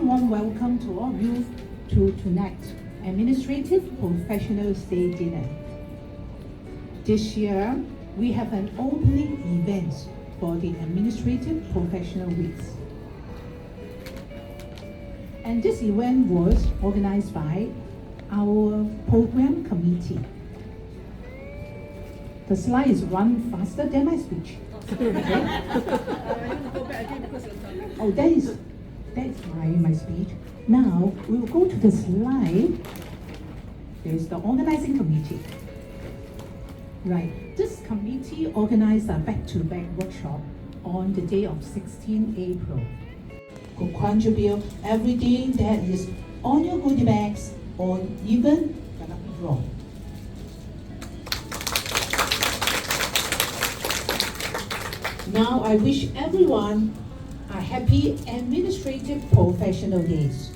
warm welcome to all of you to tonight's Administrative Professionals Day dinner. This year, we have an opening event for the Administrative Professional Weeks. And this event was organized by our program committee. The slides run faster than my speech. Okay? Oh, that's my speech. Now we will go to the slide. There's the organizing committee. Right. This committee organized a back-to-back workshop on the day of 16 April. Could contribute every day that is on your goodie bags or even the lucky draw. Now I wish everyone a happy Administrative Professional Days.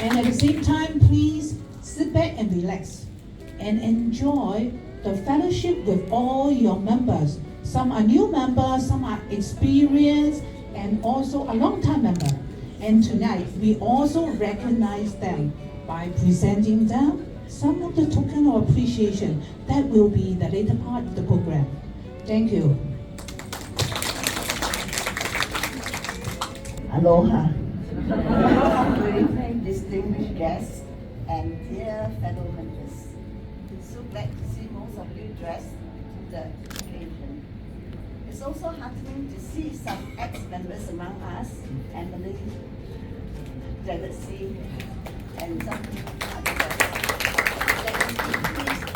And at the same time, please sit back and relax and enjoy the fellowship with all your members. Some are new members, some are experienced, and also a long-time member. And tonight, we also recognize them by presenting them some of the token of appreciation. That will be the later part of the program. Thank you. Aloha. Good evening, distinguished guests and dear fellow members. So glad to see most of you dressed to the occasion. It's also heartening to see some ex-members among us, Emily, David C, and some others. Pleased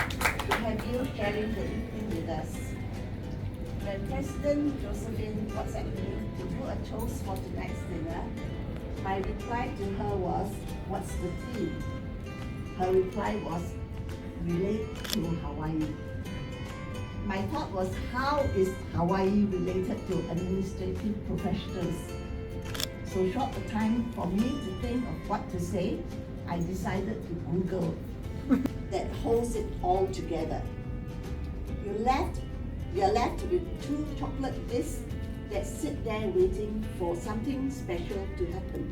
to have you sharing the evening with us. When President Josephine WhatsApped me to do a toast for tonight's dinner, my reply to her was, "What's the theme?" Her reply was, "Relate to Hawaii." My thought was, how is Hawaii related to administrative professionals? So short a time for me to think of what to say, I decided to Google that holds it all together. You're left with two chocolate bits that sit there waiting for something special to happen.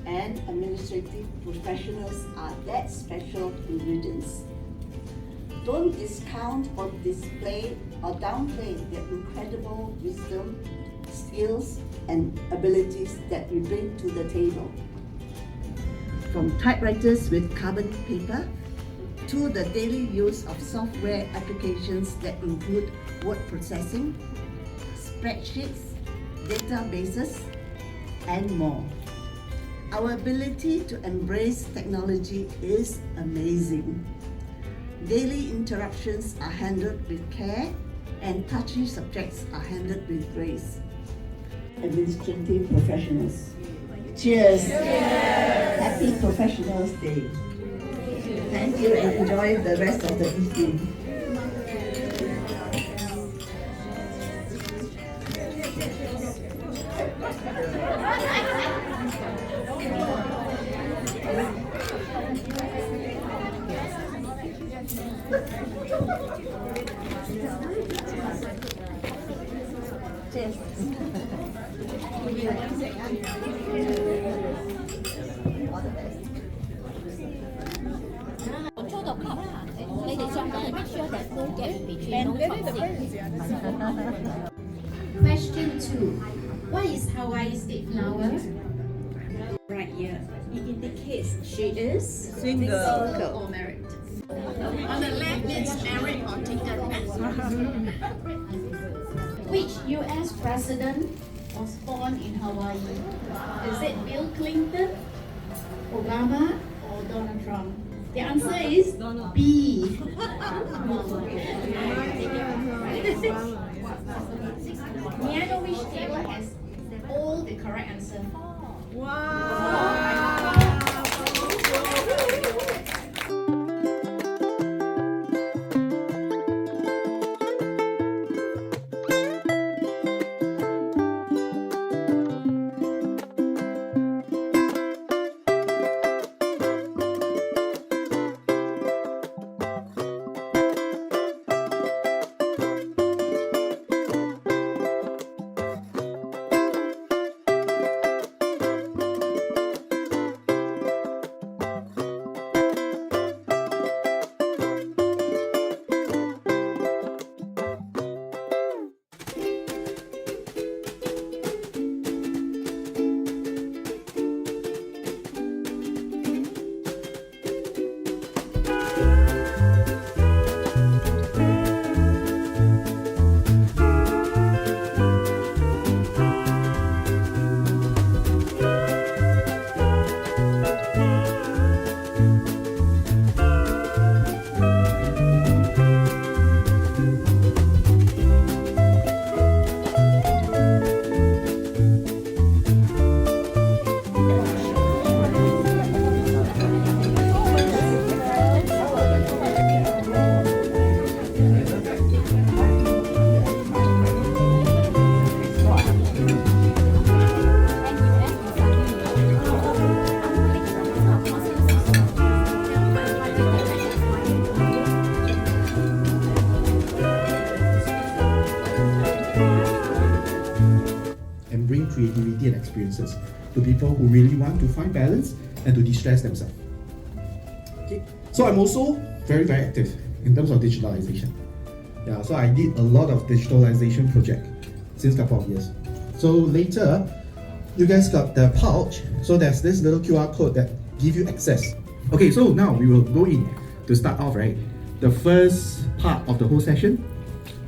And administrative professionals are that special ingredients. Don't discount or display or downplay the incredible wisdom, skills, and abilities that we bring to the table. From typewriters with carbon paper to the daily use of software applications that include word processing, spreadsheets, databases, and more. Our ability to embrace technology is amazing. Daily interruptions are handled with care, and touchy subjects are handled with grace. Administrative professionals. Cheers! Happy Professionals Day. Thank you and enjoy the rest of the evening. Cheers. 我操到卡啦！你哋上緊係 make sure there's no gap between no Question 2. What is Hawaii's state flower? Right here. It indicates she is Single or married. On the left means married or taken. Which US president was born in Hawaii? Is it Bill Clinton, Obama, or Donald Trump? The answer is B. May I know which table has all the correct answer? bring creativity and experiences to people who really want to find balance and to de-stress themselves. Okay, so I'm also very, very active in terms of digitalization. Yeah, so I did a lot of digitalization project since a couple of years. So later, you guys got the pouch, so there's this little QR code that give you access. Okay, so now we will go in to start off, right? The first part of the whole session.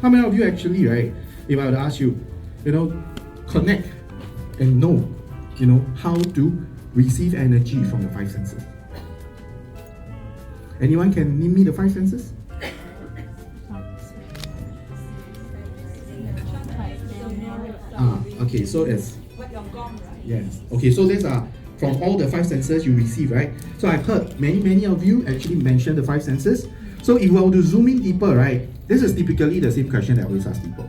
How many of you actually, right, if I were to ask you, connect and know, how to receive energy from the five senses? Anyone can name me the five senses? Okay, so it's yes. Okay, so these are from all the five senses you receive, right? So I've heard many of you actually mention the five senses. So if we were to zoom in deeper, right, this is typically the same question that I always ask people.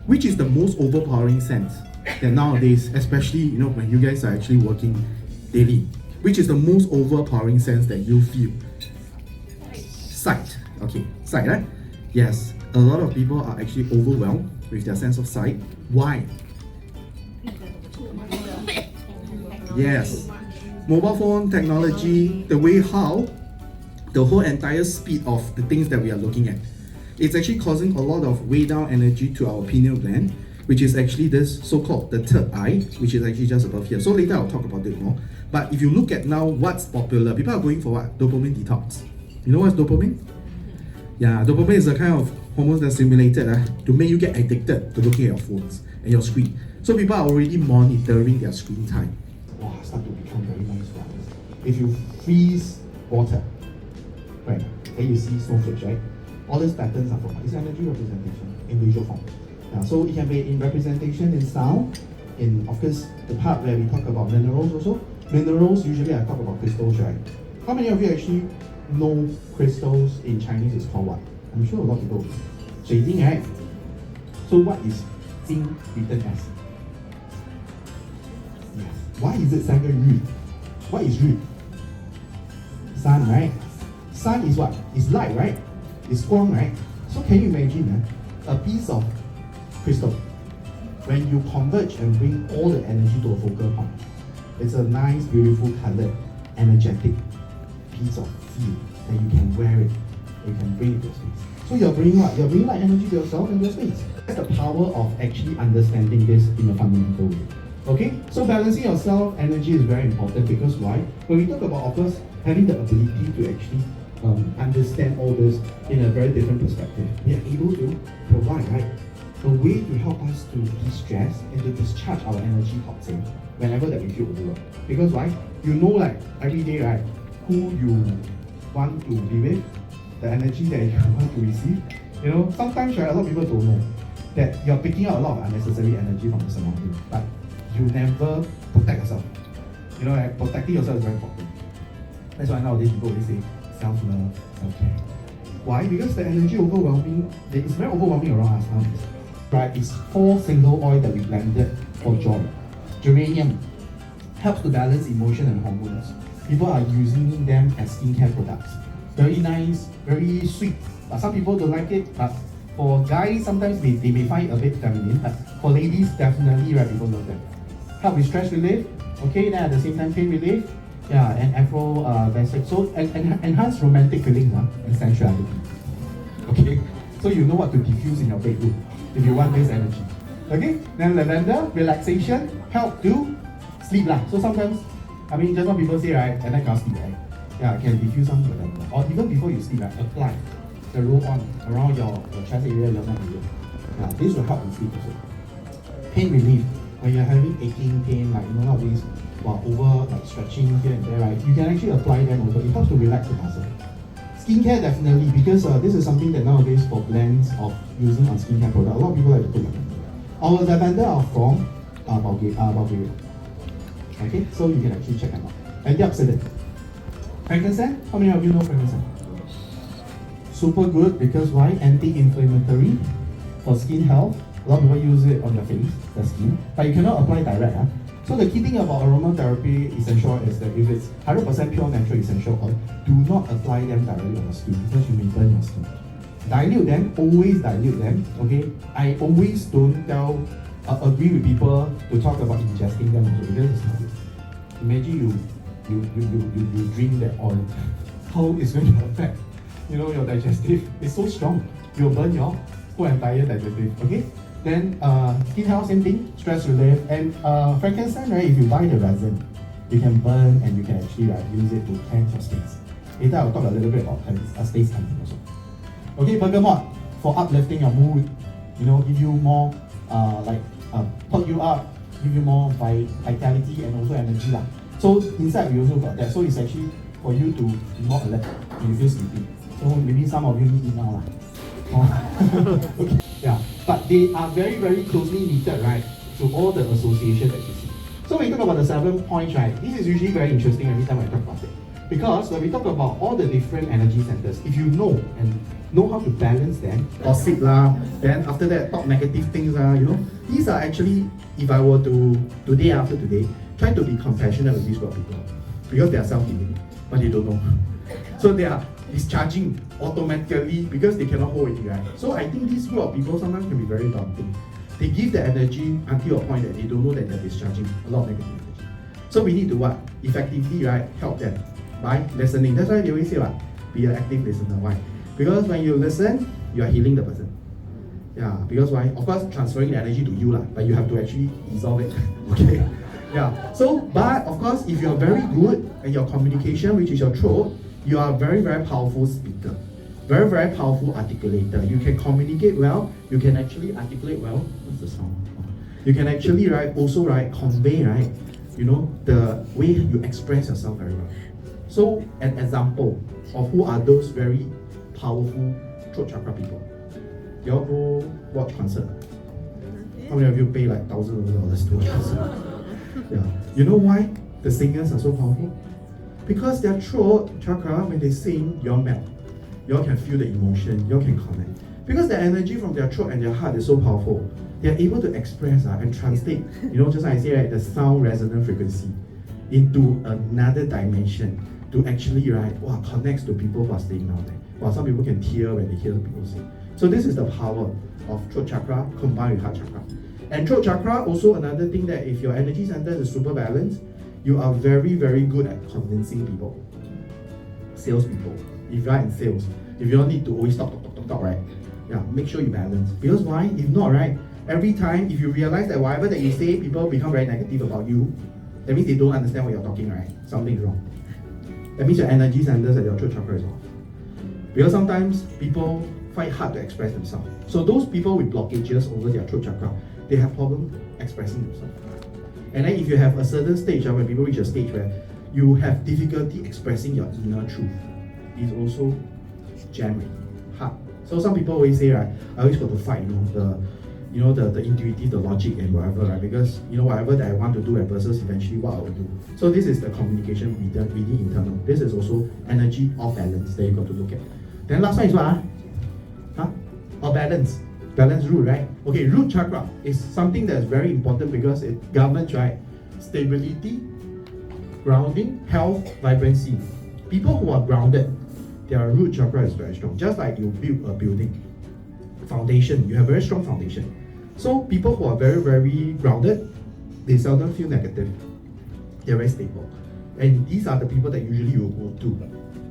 Which is the most overpowering sense that nowadays, especially when you guys are actually working daily, which is the most overpowering sense that you feel? Sight. Okay, sight, right? Yes, a lot of people are actually overwhelmed with their sense of sight. Why? Yes, mobile phone technology, the way how the whole entire speed of the things that we are looking at, it's actually causing a lot of way down energy to our pineal gland, which is actually this so-called the third eye, which is actually just above here. So later I'll talk about it more. But if you look at now what's popular, people are going for what? Dopamine detox. You know what's dopamine? Yeah, dopamine is a kind of hormone that's stimulated to make you get addicted to looking at your phones and your screen. So people are already monitoring their screen time. Wow, start to become very nice for us. If you freeze water, right, then you see snowflakes, right? All these patterns are from, it's energy representation in visual form. So it can be in representation in sound, in of course the part where we talk about minerals also. Minerals, usually I talk about crystals, right? How many of you actually know crystals in Chinese is called what? I'm sure a lot of people. 水晶, right? So what is 晶 written as? Yes. Why is it 三个日? What is 日? Sun, right? Sun is what? It's light, right? It's 光, right? So can you imagine a piece of crystal, when you converge and bring all the energy to a focal point, it's a nice, beautiful, colored, energetic piece of feel that you can wear it, you can bring it to your space. So you're bringing what? You're bringing light energy to yourself and your space. That's the power of actually understanding this in a fundamental way. Okay, so balancing yourself energy is very important because why? When we talk about, of course, having the ability to actually understand all this in a very different perspective, we are able to provide, right, a way to help us to de-stress and to discharge our energy toxin whenever that we feel overwhelmed. Because why? Like every day, right, who you want to be with, the energy that you want to receive. Sometimes, right, a lot of people don't know that you're picking out a lot of unnecessary energy from the surrounding, but you never protect yourself. Like, protecting yourself is very important. That's why nowadays people always say self-love, self-care. Why? Because the energy overwhelming, it's very overwhelming around us nowadays. Right, it's 4 single oil that we blended for joy. Geranium helps to balance emotion and hormones. People are using them as skincare products. Very nice, very sweet. But some people don't like it. But for guys, sometimes they may find it a bit feminine. But for ladies, definitely, right, people love them. Help with stress relief. Okay, then at the same time, pain relief. Yeah, and Afro-Vesic. So enhance romantic feelings and sensuality. Okay, so you know what to diffuse in your bedroom if you want this energy. Okay, then lavender, relaxation, help to sleep lah. So sometimes, just what people say, right, and I can't sleep, right? Yeah, can diffuse some lavender. Or even before you sleep, right, apply the roll-on around your chest area, your neck area. Yeah, this will help in sleep also. Pain relief, when you're having aching pain, like nowadays, over like stretching here and there, right, you can actually apply them also. It helps to relax the muscle. Skincare definitely, because this is something that nowadays for blends of using on skincare product, a lot of people like to put lavender. Our lavender are from Bulgaria. Okay, so you can actually check them out. Antioxidant. Frankincense, how many of you know frankincense? Super good because why? Anti-inflammatory for skin health. A lot of people use it on their face, the skin, but you cannot apply direct. So the key thing about aromatherapy essential oil is that if it's 100% pure natural essential oil, do not apply them directly on the skin because you may burn your skin. Dilute them, always dilute them, okay? I always don't tell agree with people to talk about ingesting them also, because it's not good. Imagine you drink that oil, how it's going to affect, your digestive. It's so strong. You'll burn your whole entire digestive. Okay. Then skin health, same thing, stress relief, and frankincense, right? If you buy the resin, you can burn and you can actually use it to cleanse your space. Later I'll talk a little bit about space cleansing also. Okay, bergamot for uplifting your mood, give you more perk you up, give you more vitality and also energy lah. So inside we also got that. So it's actually for you to be more alert when you feel sleepy. So maybe some of you need it now lah. Okay. Yeah, but they are very, very closely knitted, right, to all the association that you see. So when we talk about the 7 points, right, this is usually very interesting every time I talk about it. Because when we talk about all the different energy centers, if you know how to balance them, gossip lah, then after that talk negative things lah, these are actually, if I were to, today after today, try to be compassionate with these group of people. Because they are self-healing, but they don't know. So they are discharging automatically because they cannot hold it, right? So I think this group of people sometimes can be very daunting. They give the energy until a point that they don't know that they're discharging a lot of negative energy. So we need to what? Effectively, right, help them by listening. That's why they always say what? Be an active listener. Why? Because when you listen, you are healing the person. Yeah, because why? Of course, transferring the energy to you lah, but you have to actually resolve it. Okay. Yeah. So, but of course, if you are very good at your communication, which is your throat, you are a very, very powerful speaker, very, very powerful articulator. You can communicate well. You can actually articulate well. What's the sound? You can actually convey the way you express yourself very well. So an example of who are those very powerful throat chakra people. You all go watch concert. How many of you pay like thousands of dollars to watch concert? Yeah. You know why the singers are so powerful? Because their throat chakra, when they sing, you all melt. You all can feel the emotion, you all can connect. Because the energy from their throat and their heart is so powerful, they are able to express and translate, just like I say, right, the sound resonant frequency into another dimension to actually, connects to people who are staying down there. Well, some people can tear when they hear people sing. So this is the power of throat chakra combined with heart chakra. And throat chakra, also another thing that if your energy center is super balanced, you are very, very good at convincing people. Salespeople. If you are in sales, if you don't need to always talk, right? Yeah, make sure you balance. Because why? If not, right, every time, if you realize that whatever that you say, people become very negative about you, that means they don't understand what you're talking, right? Something's wrong. That means your energy centers at your throat chakra is off. Because sometimes people find it hard to express themselves. So those people with blockages over their throat chakra, they have problem expressing themselves. And then if you have a certain stage, when people reach a stage where you have difficulty expressing your inner truth, it's also jamming, hard. So some people always say, right, I always got to fight, the intuitive, the logic and whatever, right? Because whatever that I want to do versus eventually what I will do. So this is the communication within internal. This is also energy off balance that you got to look at. Then last one is what? Balance. Balance root, right? Okay, root chakra is something that's very important because it governs, right, stability, grounding, health, vibrancy. People who are grounded, their root chakra is very strong. Just like you build a building, foundation, you have very strong foundation. So people who are very, very grounded, they seldom feel negative. They're very stable. And these are the people that usually you go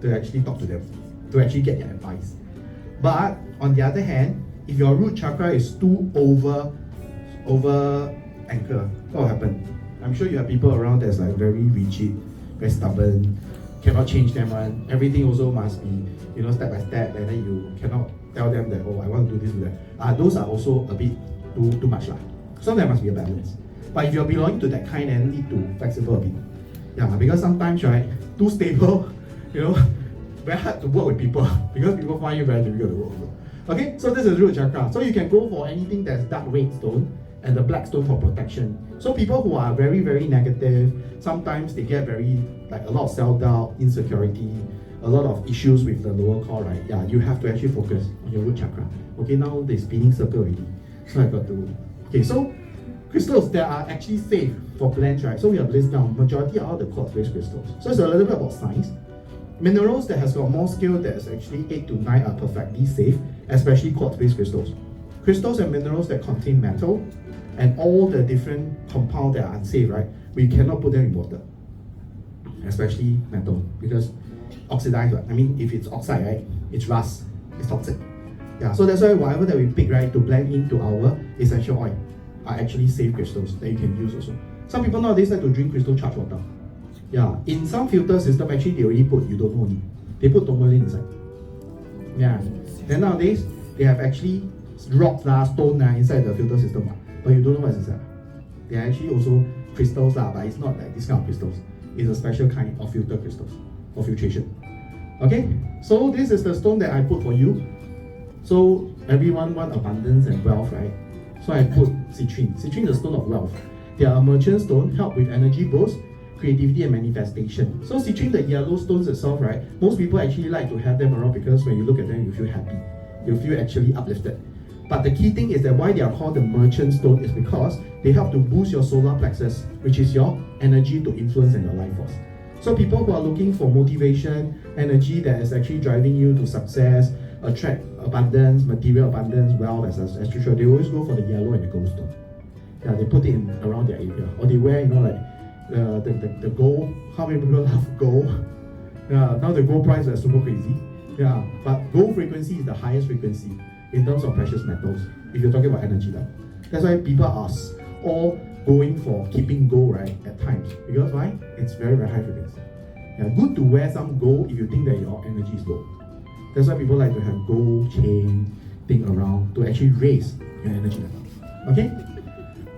to actually talk to them, to actually get their advice. But on the other hand, if your root chakra is too over anchor, what will happen? I'm sure you have people around that's like very rigid, very stubborn, cannot change them one. Everything also must be, step by step, and then you cannot tell them that, oh, I want to do this, do that. Those are also a bit too much lah. So there must be a balance. But if you're belonging to that kind, then need to flexible a bit. Yeah, because sometimes, right, too stable, very hard to work with people because people find you very difficult to work with. Okay, so this is root chakra. So you can go for anything that's dark red stone and the black stone for protection. So people who are very, very negative, sometimes they get very, a lot of self-doubt, insecurity, a lot of issues with the lower core, right? Yeah, you have to actually focus on your root chakra. Okay, now the spinning circle already. So I got to, okay, so crystals that are actually safe for blends, right? So we have listed down, majority are all the quartz-based crystals. So it's a little bit about science. Minerals that has got more scale, that's actually 8 to 9 are perfectly safe, especially quartz-based crystals. Crystals and minerals that contain metal, and all the different compounds that are unsafe, right? We cannot put them in water, especially metal, because oxidized, right? I mean, if it's oxide, right, it's rust, it's toxic. Yeah, so that's why whatever that we pick, right, to blend into our essential oil are actually safe crystals that you can use also. Some people nowadays like to drink crystal charged water. Yeah, in some filter system, actually they already put, you don't know only. They put tourmaline inside. Yeah, then nowadays, they have actually rocks, stone inside the filter system, but you don't know what's inside. They are actually also crystals, but it's not like this kind of crystals. It's a special kind of filter crystals for filtration. Okay, so this is the stone that I put for you. So everyone want abundance and wealth, right? So I put citrine. Citrine is the stone of wealth. They are a merchant stone, help with energy boost, creativity and manifestation. So citrine, the yellow stones itself, right? Most people actually like to have them around because when you look at them, you feel happy. You feel actually uplifted. But the key thing is that why they are called the merchant stone is because they help to boost your solar plexus, which is your energy to influence and your life force. So people who are looking for motivation, energy that is actually driving you to success, attract abundance, material abundance, wealth, etc., they always go for the yellow and the gold stone. Yeah, they put it in around their area, or they wear, like the gold. How many people love gold? Yeah, now the gold price is super crazy. Yeah, but gold frequency is the highest frequency in terms of precious metals. If you're talking about energy, level, that's why people are all going for keeping gold, right? At times, because why? It's very high frequency. Yeah, good to wear some gold if you think that your energy is low. That's why people like to have gold chain thing around to actually raise your energy level. Okay?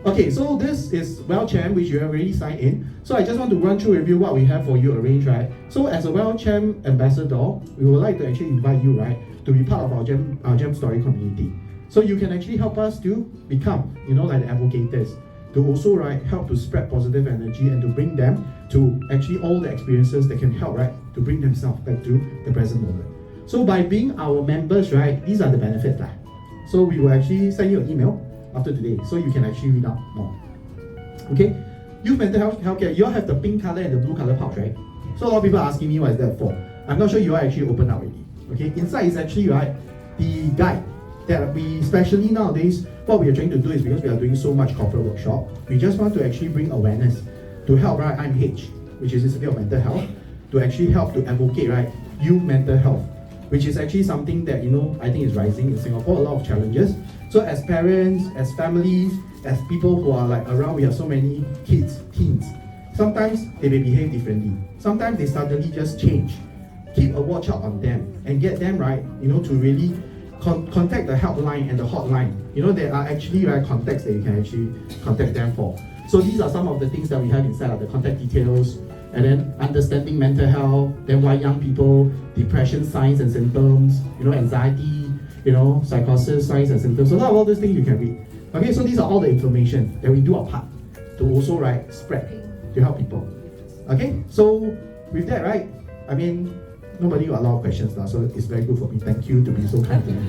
Okay, so this is WellChamp, which you have already signed in. So I just want to run through with you what we have for you arranged, right? So as a WellChamp ambassador, we would like to actually invite you, right, to be part of our Gem Story community. So you can actually help us to become, like the advocates, to also, right, help to spread positive energy and to bring them to actually all the experiences that can help, right, to bring themselves back to the present moment. So by being our members, right, these are the benefits. So we will actually send you an email after today, so you can actually read out more. Okay, youth mental health healthcare, you all have the pink color and the blue color pouch, right? So a lot of people are asking me what is that for. I'm not sure you all actually open up already. Okay, inside is actually, right, the guide that we, especially nowadays, what we are trying to do is because we are doing so much corporate workshop, we just want to actually bring awareness to help, right, IMH, which is Institute of Mental Health, to actually help to advocate, right, youth mental health, which is actually something that, I think is rising in Singapore, a lot of challenges. So as parents, as families, as people who are like around, we have so many kids, teens. Sometimes they may behave differently. Sometimes they suddenly just change. Keep a watch out on them and get them, right, to really contact the helpline and the hotline. There are actually, right, contacts that you can actually contact them for. So these are some of the things that we have inside of the contact details. And then understanding mental health, then why young people, depression signs and symptoms, anxiety, psychosis signs and symptoms. So a lot of all these things you can read. Okay, so these are all the information that we do our part to also, right, spread to help people. Okay, so with that, right, I mean, nobody got a lot of questions now, so it's very good for me. Thank you to be so kind to me.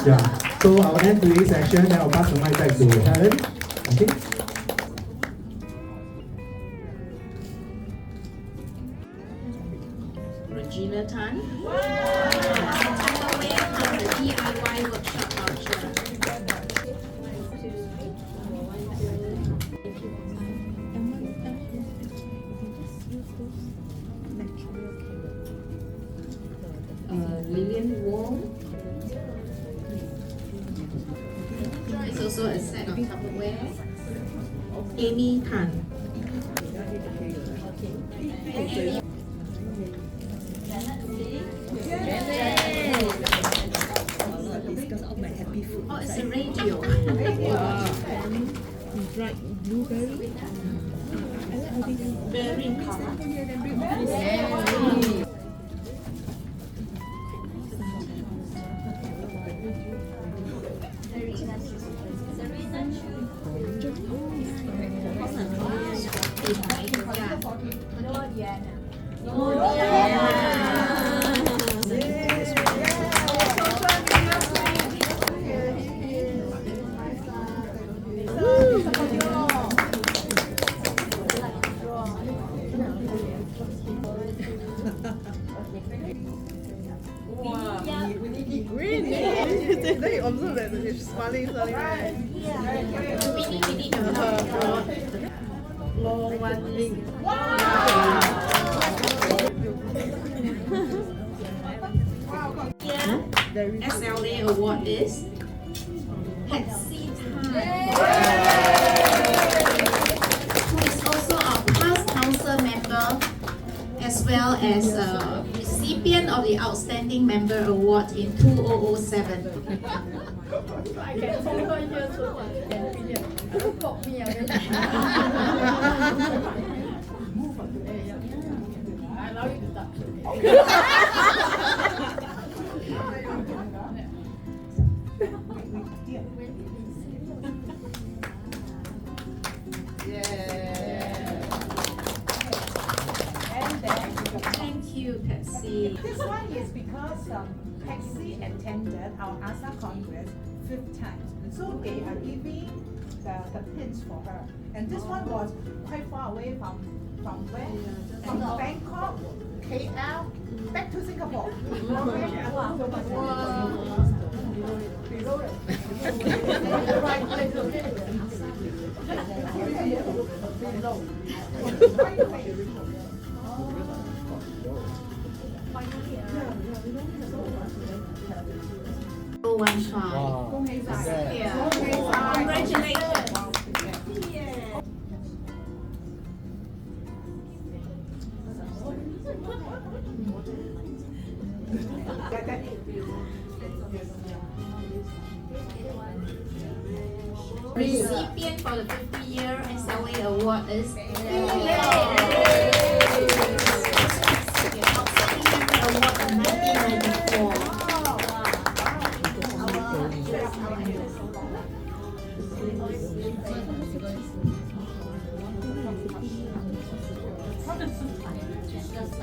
Yeah, so I'll end today's session, then I'll pass the mic back to Helen. Okay. Regina Tan. Takeaway from the DIY workshop voucher. Lillian Wong. It's also a set of Tupperware. Amy Tan. Oh, it's a radio. Dried blueberry. Berry in color. Really? Then you observe that she's smiling, right? We need SLA award is Patsy Tan, who is also a past council member as well as a recipient of the Outstanding Member Award in 2007. Thank you, Patsy. This one is because Patsy attended our ASA Congress 5 times. So they are giving the pins for her. And this one was quite far away from where? From Bangkok, KL, back to Singapore. One try. Yeah. Congratulations. Recipient for the 50-year SLA award is Outstanding Member Award in 1994.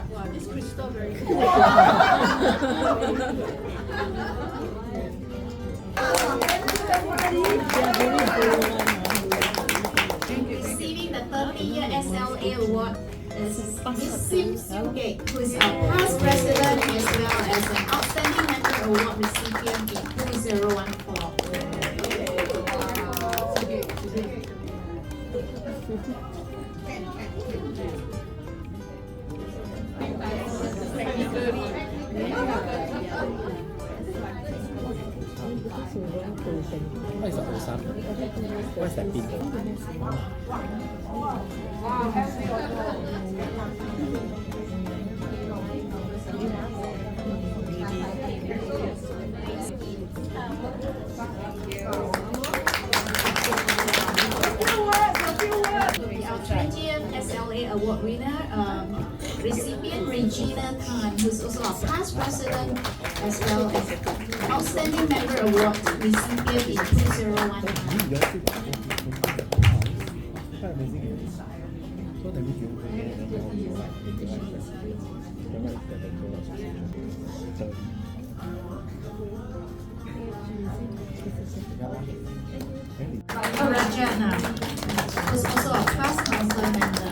Wow, this crystal very cool. Receiving the 30-year SLA award is Miss Sim Sugate, who is our past president as well as an Outstanding Member Award recipient in 2014. What is the SAAP? What's that pin? Our 20th SLA award winner, recipient Regina Tan, who's also our past president as well as Outstanding Member Award recipient in 2019. Rajana, who's also a past council member.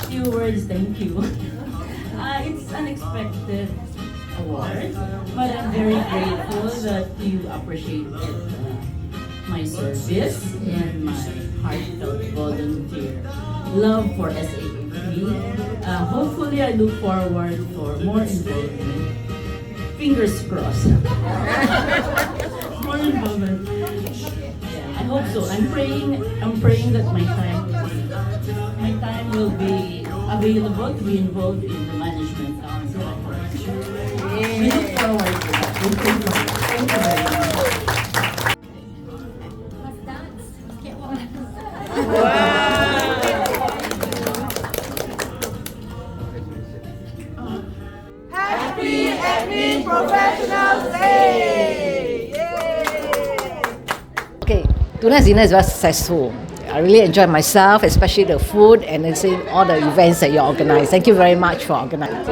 Few words, thank you. It's unexpected award, but I'm very grateful that you appreciated my service and my heartfelt volunteer love for SAAP. Hopefully, I look forward for more involvement. Fingers crossed. More involvement. Yeah, I hope so. I'm praying that my time will be available to be involved in the management council. We look forward to that. Thank you very much. Happy Professionals Day! Okay, tonight's dinner is very successful. I really enjoyed myself, especially the food and all the events that you organize. Thank you very much for organizing.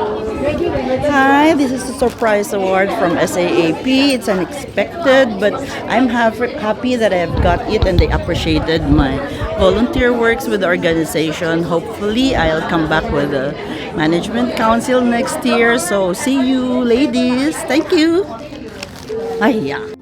Hi, this is a surprise award from SAAP. It's unexpected, but I'm happy that I've got it and they appreciated my volunteer works with the organization. Hopefully, I'll come back with the management council next year. So see you, ladies. Thank you. Hiya.